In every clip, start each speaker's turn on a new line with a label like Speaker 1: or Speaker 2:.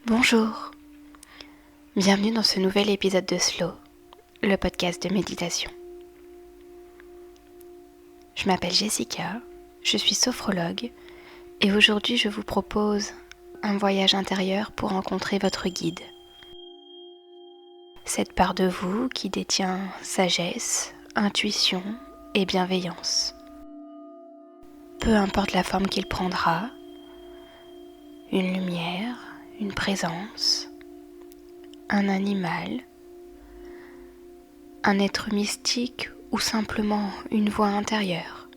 Speaker 1: Bonjour, bienvenue dans ce nouvel épisode de Slow, le podcast de méditation. Je m'appelle Jessica, je suis sophrologue et aujourd'hui je vous propose un voyage intérieur pour rencontrer votre guide. Cette part de vous qui détient sagesse, intuition et bienveillance. Peu importe la forme qu'il prendra, une lumière, une présence, un animal, un être mystique ou simplement une voix intérieure.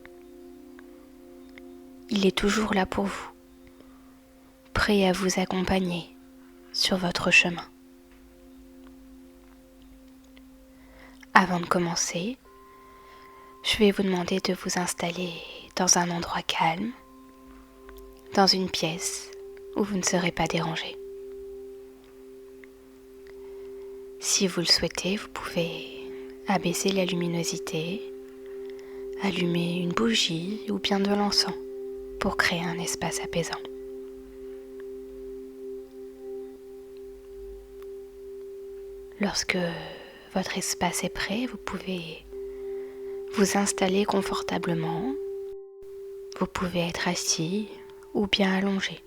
Speaker 1: Il est toujours là pour vous, prêt à vous accompagner sur votre chemin. Avant de commencer, je vais vous demander de vous installer dans un endroit calme, dans une pièce où vous ne serez pas dérangé. Si vous le souhaitez, vous pouvez abaisser la luminosité, allumer une bougie ou bien de l'encens pour créer un espace apaisant. Lorsque votre espace est prêt, vous pouvez vous installer confortablement. Vous pouvez être assis ou bien allongé.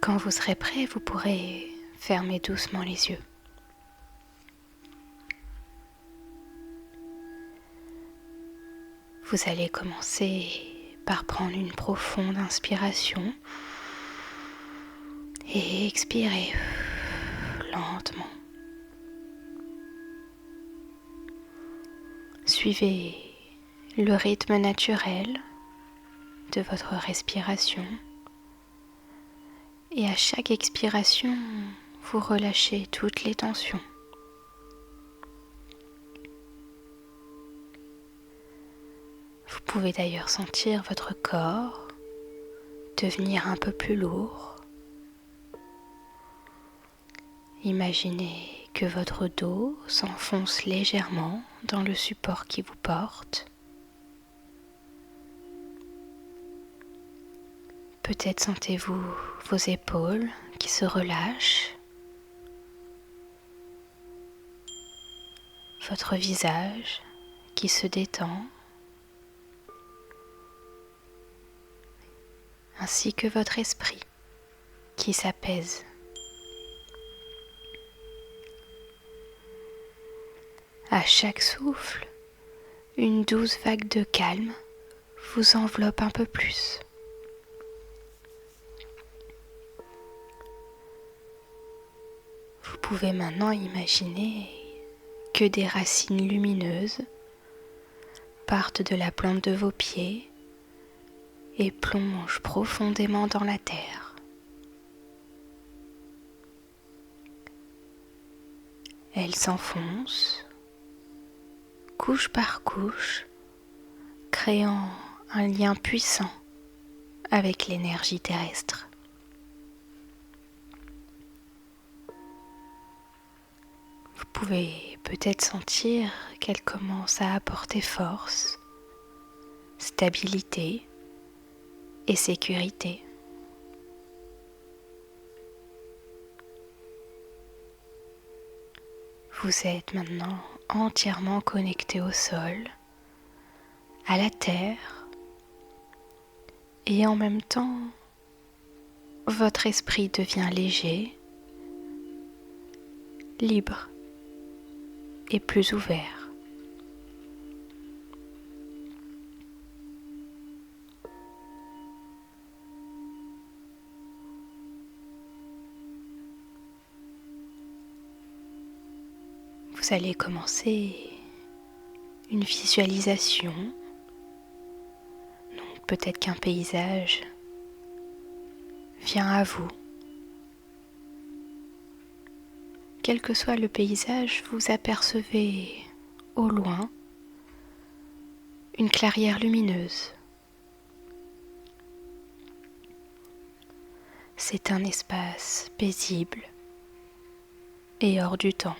Speaker 1: Quand vous serez prêt, vous pourrez fermer doucement les yeux. Vous allez commencer par prendre une profonde inspiration et expirer lentement. Suivez le rythme naturel de votre respiration et à chaque expiration, vous relâchez toutes les tensions. Vous pouvez d'ailleurs sentir votre corps devenir un peu plus lourd. Imaginez que votre dos s'enfonce légèrement dans le support qui vous porte. Peut-être sentez-vous vos épaules qui se relâchent, votre visage qui se détend, ainsi que votre esprit qui s'apaise. À chaque souffle, une douce vague de calme vous enveloppe un peu plus. Vous pouvez maintenant imaginer que des racines lumineuses partent de la plante de vos pieds et plongent profondément dans la terre. Elles s'enfoncent, couche par couche, créant un lien puissant avec l'énergie terrestre. Vous pouvez peut-être sentir qu'elle commence à apporter force, stabilité et sécurité. Vous êtes maintenant entièrement connecté au sol, à la terre, et en même temps, votre esprit devient léger, libre et plus ouvert. Vous allez commencer une visualisation. Donc peut-être qu'un paysage vient à vous. Quel que soit le paysage, vous apercevez au loin une clairière lumineuse. C'est un espace paisible et hors du temps.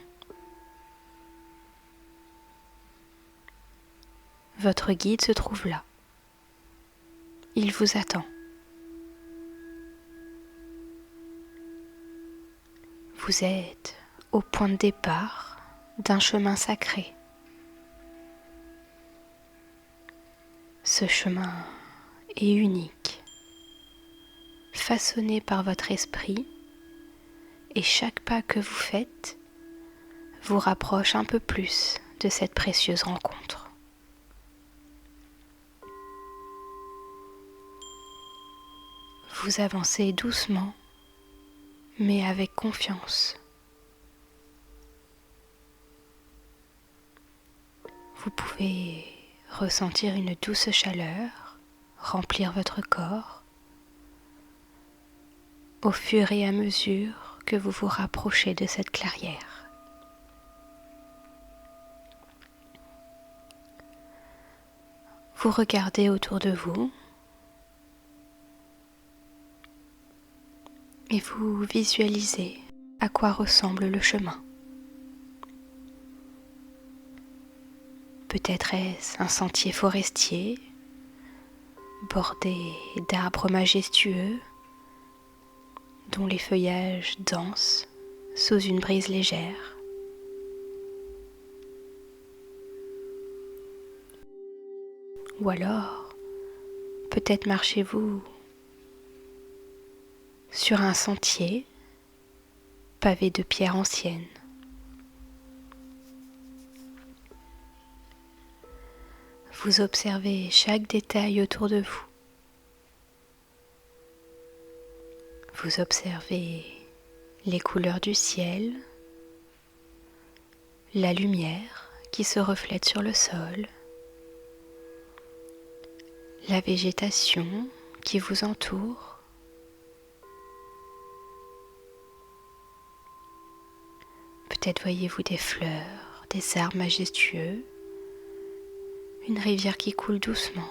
Speaker 1: votre guide se trouve là. Il vous attend. Vous êtes au point de départ d'un chemin sacré. Ce chemin est unique, façonné par votre esprit, et chaque pas que vous faites vous rapproche un peu plus de cette précieuse rencontre. Vous avancez doucement, mais avec confiance. Vous pouvez ressentir une douce chaleur remplir votre corps au fur et à mesure que vous vous rapprochez de cette clairière. Vous regardez autour de vous et vous visualisez à quoi ressemble le chemin. Peut-être est-ce un sentier forestier bordé d'arbres majestueux dont les feuillages dansent sous une brise légère. Ou alors, peut-être marchez-vous sur un sentier pavé de pierres anciennes. Vous observez chaque détail autour de vous. Vous observez les couleurs du ciel, la lumière qui se reflète sur le sol, la végétation qui vous entoure. Peut-être voyez-vous des fleurs, des arbres majestueux, une rivière qui coule doucement.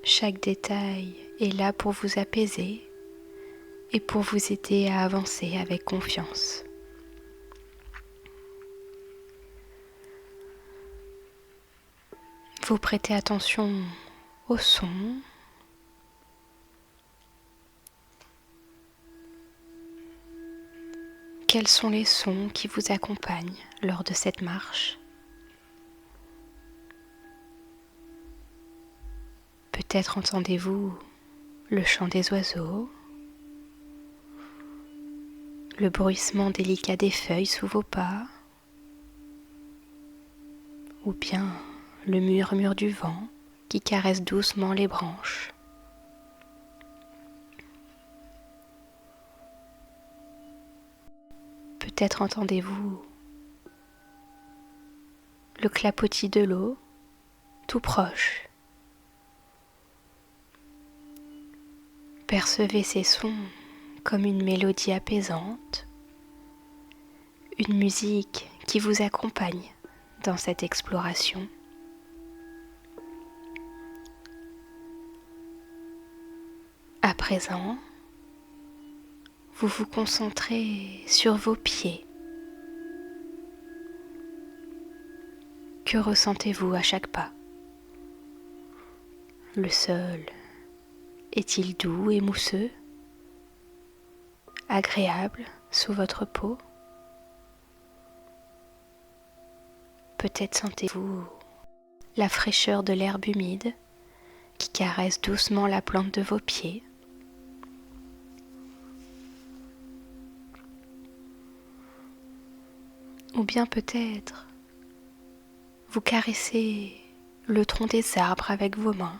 Speaker 1: Chaque détail est là pour vous apaiser et pour vous aider à avancer avec confiance. Vous prêtez attention aux sons, quels sont les sons qui vous accompagnent lors de cette marche? Peut-être entendez-vous le chant des oiseaux, le bruissement délicat des feuilles sous vos pas, ou bien le murmure du vent qui caresse doucement les branches. Peut-être entendez-vous le clapotis de l'eau tout proche. Percevez ces sons comme une mélodie apaisante, une musique qui vous accompagne dans cette exploration. À présent, vous vous concentrez sur vos pieds. Que ressentez-vous à chaque pas? Le sol est-il doux et mousseux, agréable sous votre peau? Peut-être sentez-vous la fraîcheur de l'herbe humide qui caresse doucement la plante de vos pieds. Ou bien peut-être vous caressez le tronc des arbres avec vos mains,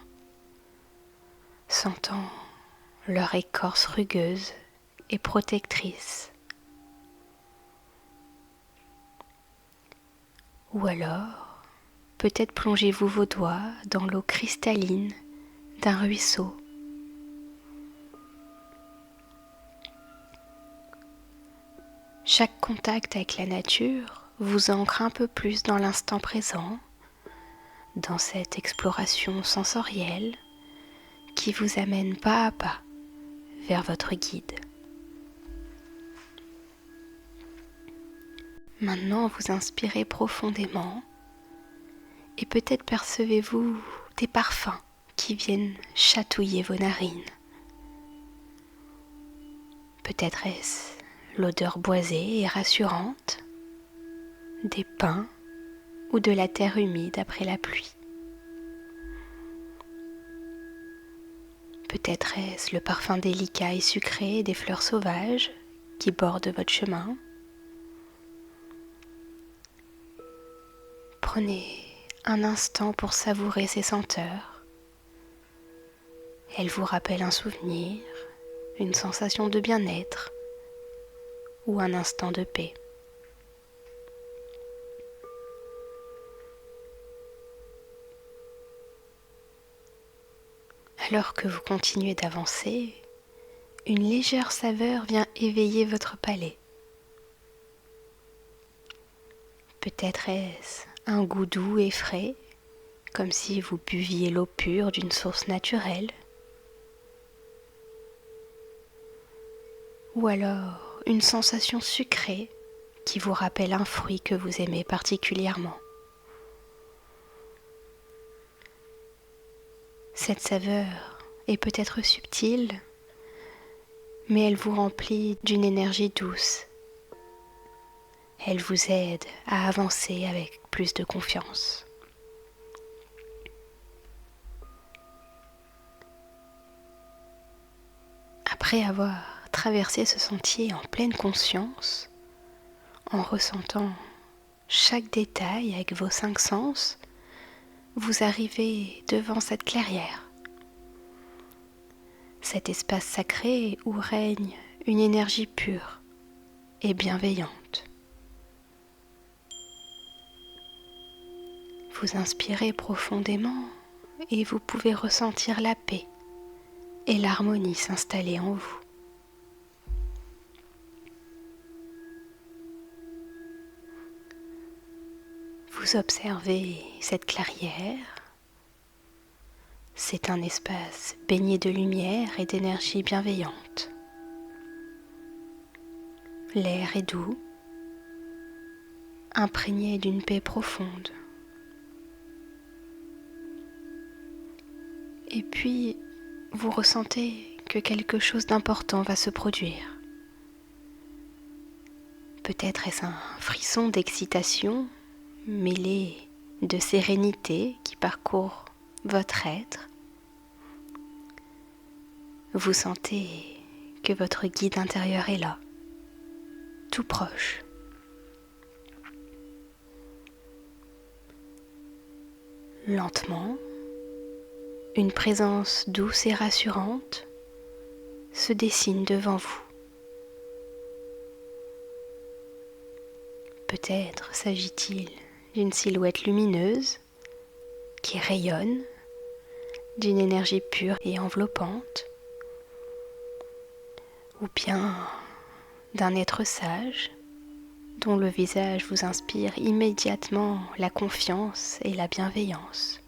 Speaker 1: sentant leur écorce rugueuse et protectrice. Ou alors, peut-être plongez-vous vos doigts dans l'eau cristalline d'un ruisseau. Chaque contact avec la nature vous ancre un peu plus dans l'instant présent, dans cette exploration sensorielle qui vous amène pas à pas vers votre guide. Maintenant, vous inspirez profondément Et peut-être percevez-vous des parfums qui viennent chatouiller vos narines. Peut-être est-ce l'odeur boisée et rassurante des pins ou de la terre humide après la pluie. Peut-être est-ce le parfum délicat et sucré des fleurs sauvages qui bordent votre chemin. Prenez un instant pour savourer ces senteurs. Elles vous rappellent un souvenir, une sensation de bien-être ou un instant de paix. Alors que vous continuez d'avancer, une légère saveur vient éveiller votre palais. Peut-être est-ce un goût doux et frais, comme si vous buviez l'eau pure d'une source naturelle. Ou alors une sensation sucrée qui vous rappelle un fruit que vous aimez particulièrement. Cette saveur est peut-être subtile, mais elle vous remplit d'une énergie douce. Elle vous aide à avancer avec plus de confiance. Après avoir traversé ce sentier en pleine conscience, en ressentant chaque détail avec vos 5 sens, vous arrivez devant cette clairière. Cet espace sacré où règne une énergie pure et bienveillante. Vous inspirez profondément et vous pouvez ressentir la paix et l'harmonie s'installer en vous. Vous observez cette clairière. C'est un espace baigné de lumière et d'énergie bienveillante. L'air est doux, imprégné d'une paix profonde. Et puis, vous ressentez que quelque chose d'important va se produire. Peut-être est-ce un frisson d'excitation mêlé de sérénité qui parcourt votre être. Vous sentez que votre guide intérieur est là, tout proche. Lentement, une présence douce et rassurante se dessine devant vous. Peut-être s'agit-il d'une silhouette lumineuse qui rayonne, d'une énergie pure et enveloppante, ou bien d'un être sage dont le visage vous inspire immédiatement la confiance et la bienveillance.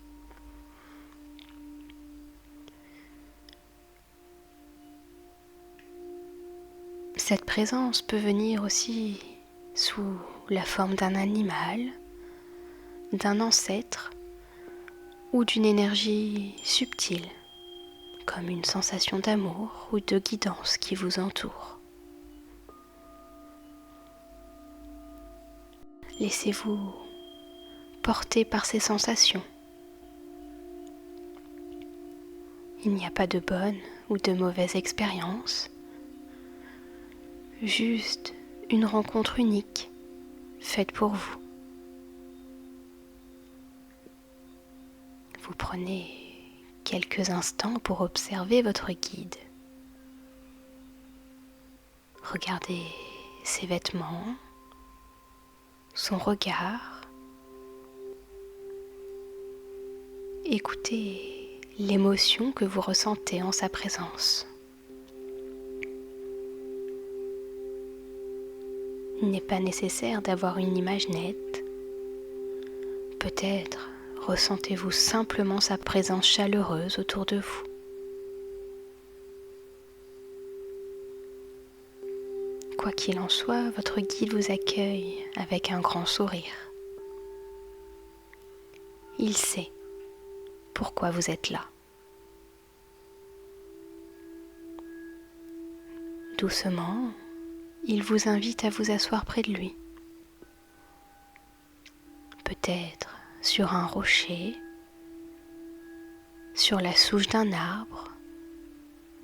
Speaker 1: Cette présence peut venir aussi sous la forme d'un animal, d'un ancêtre ou d'une énergie subtile, comme une sensation d'amour ou de guidance qui vous entoure. Laissez-vous porter par ces sensations. Il n'y a pas de bonne ou de mauvaise expérience, juste une rencontre unique faite pour vous. Vous prenez quelques instants pour observer votre guide. Regardez ses vêtements, son regard. Écoutez l'émotion que vous ressentez en sa présence. Il n'est pas nécessaire d'avoir une image nette. Peut-être ressentez-vous simplement sa présence chaleureuse autour de vous. Quoi qu'il en soit, votre guide vous accueille avec un grand sourire. Il sait pourquoi vous êtes là. Doucement, il vous invite à vous asseoir près de lui. Peut-être sur un rocher, sur la souche d'un arbre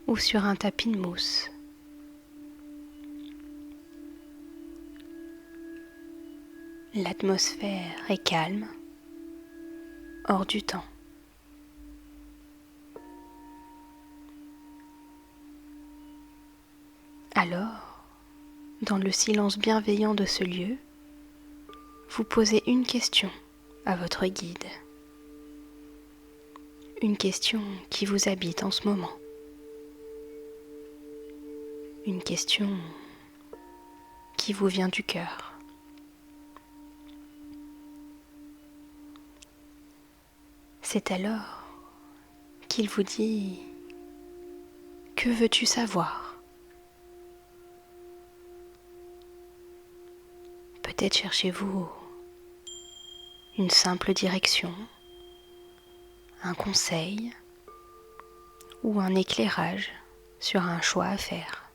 Speaker 1: ou sur un tapis de mousse. L'atmosphère est calme, hors du temps. Alors, dans le silence bienveillant de ce lieu, vous posez une question à votre guide. Une question qui vous habite en ce moment. Une question qui vous vient du cœur. C'est alors qu'il vous dit « Que veux-tu savoir ?» Peut-être cherchez-vous une simple direction, un conseil ou un éclairage sur un choix à faire.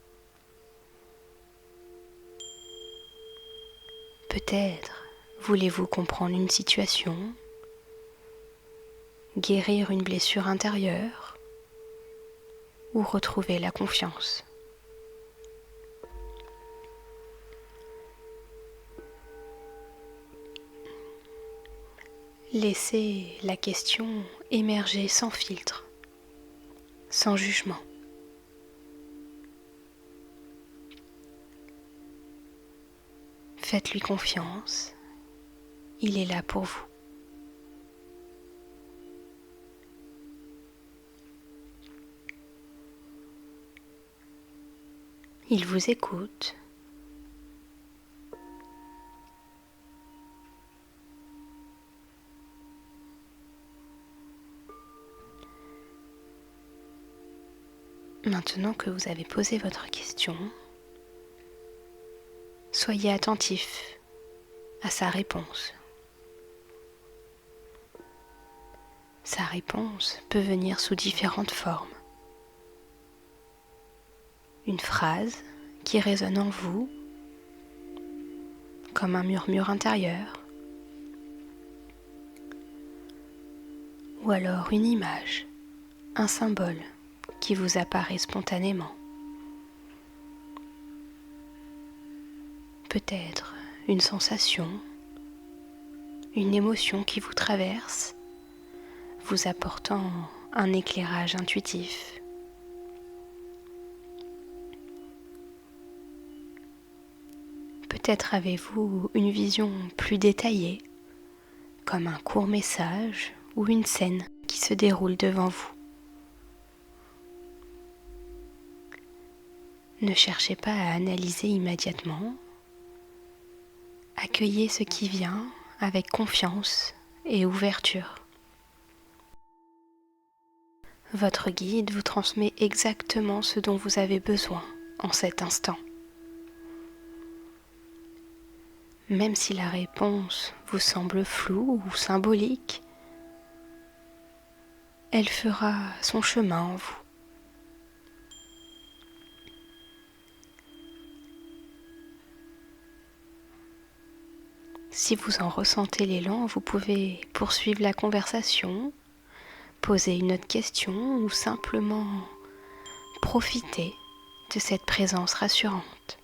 Speaker 1: Peut-être voulez-vous comprendre une situation, guérir une blessure intérieure ou retrouver la confiance. Laissez la question émerger sans filtre, sans jugement. Faites-lui confiance, il est là pour vous. Il vous écoute. Maintenant que vous avez posé votre question, soyez attentif à sa réponse. Sa réponse peut venir sous différentes formes. Une phrase qui résonne en vous, comme un murmure intérieur, ou alors une image, un symbole qui vous apparaît spontanément. Peut-être une sensation, une émotion qui vous traverse, vous apportant un éclairage intuitif. Peut-être avez-vous une vision plus détaillée, comme un court message ou une scène qui se déroule devant vous. Ne cherchez pas à analyser immédiatement. Accueillez ce qui vient avec confiance et ouverture. Votre guide vous transmet exactement ce dont vous avez besoin en cet instant. Même si la réponse vous semble floue ou symbolique, elle fera son chemin en vous. Si vous en ressentez l'élan, vous pouvez poursuivre la conversation, poser une autre question ou simplement profiter de cette présence rassurante.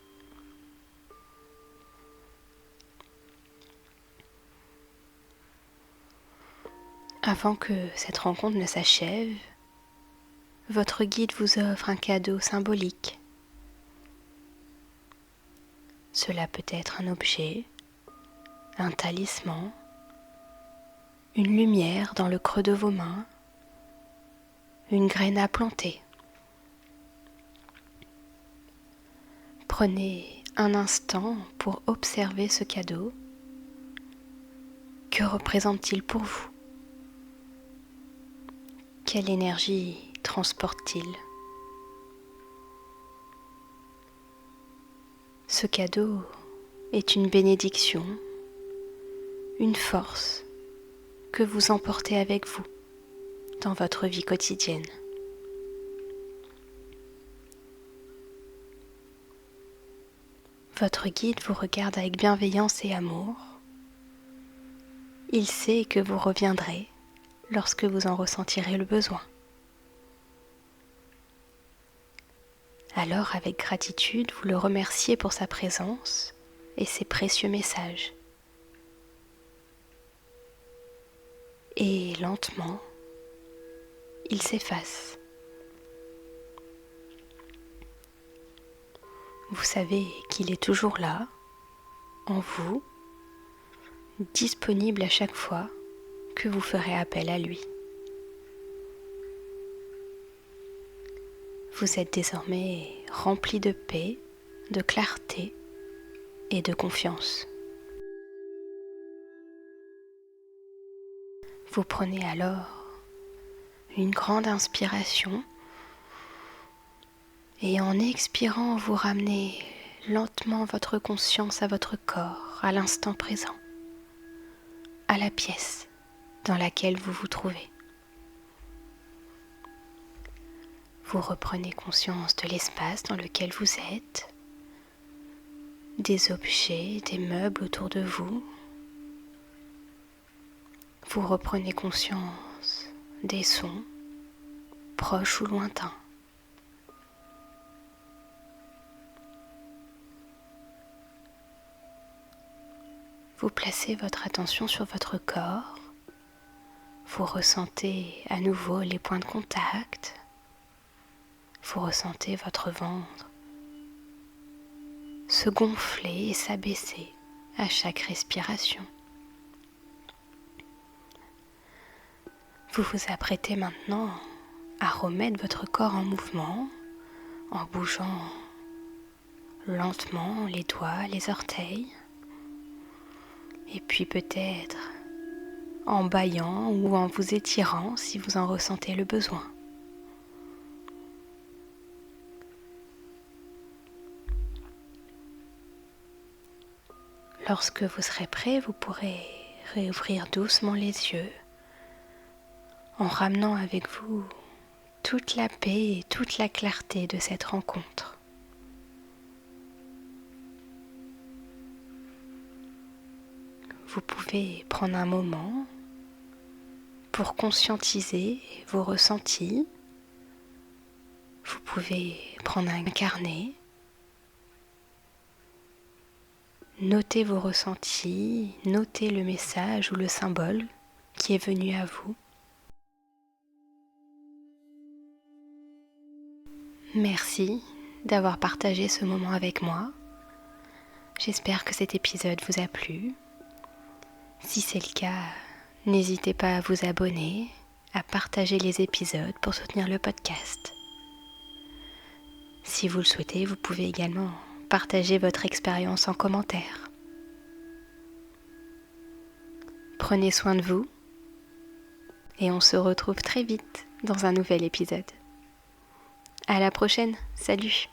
Speaker 1: Avant que cette rencontre ne s'achève, votre guide vous offre un cadeau symbolique. Cela peut être un objet, un talisman, une lumière dans le creux de vos mains, une graine à planter. Prenez un instant pour observer ce cadeau. Que représente-t-il pour vous ? Quelle énergie transporte-t-il ? Ce cadeau est une bénédiction, une force que vous emportez avec vous dans votre vie quotidienne. Votre guide vous regarde avec bienveillance et amour. Il sait que vous reviendrez lorsque vous en ressentirez le besoin. Alors, avec gratitude, vous le remerciez pour sa présence et ses précieux messages. Et lentement, il s'efface. Vous savez qu'il est toujours là, en vous, disponible à chaque fois que vous ferez appel à lui. Vous êtes désormais rempli de paix, de clarté et de confiance. Vous prenez alors une grande inspiration et en expirant, vous ramenez lentement votre conscience à votre corps, à l'instant présent, à la pièce dans laquelle vous vous trouvez. Vous reprenez conscience de l'espace dans lequel vous êtes, des objets, des meubles autour de vous. Vous reprenez conscience des sons, proches ou lointains. Vous placez votre attention sur votre corps. Vous ressentez à nouveau les points de contact. Vous ressentez votre ventre se gonfler et s'abaisser à chaque respiration. Vous vous apprêtez maintenant à remettre votre corps en mouvement en bougeant lentement les doigts, les orteils, et puis peut-être en bâillant ou en vous étirant si vous en ressentez le besoin. Lorsque vous serez prêt, vous pourrez réouvrir doucement les yeux en ramenant avec vous toute la paix et toute la clarté de cette rencontre. Vous pouvez prendre un moment pour conscientiser vos ressentis. Vous pouvez prendre un carnet, noter vos ressentis, noter le message ou le symbole qui est venu à vous. Merci d'avoir partagé ce moment avec moi. J'espère que cet épisode vous a plu. Si c'est le cas, n'hésitez pas à vous abonner, à partager les épisodes pour soutenir le podcast. Si vous le souhaitez, vous pouvez également partager votre expérience en commentaire. Prenez soin de vous et on se retrouve très vite dans un nouvel épisode. À la prochaine, salut!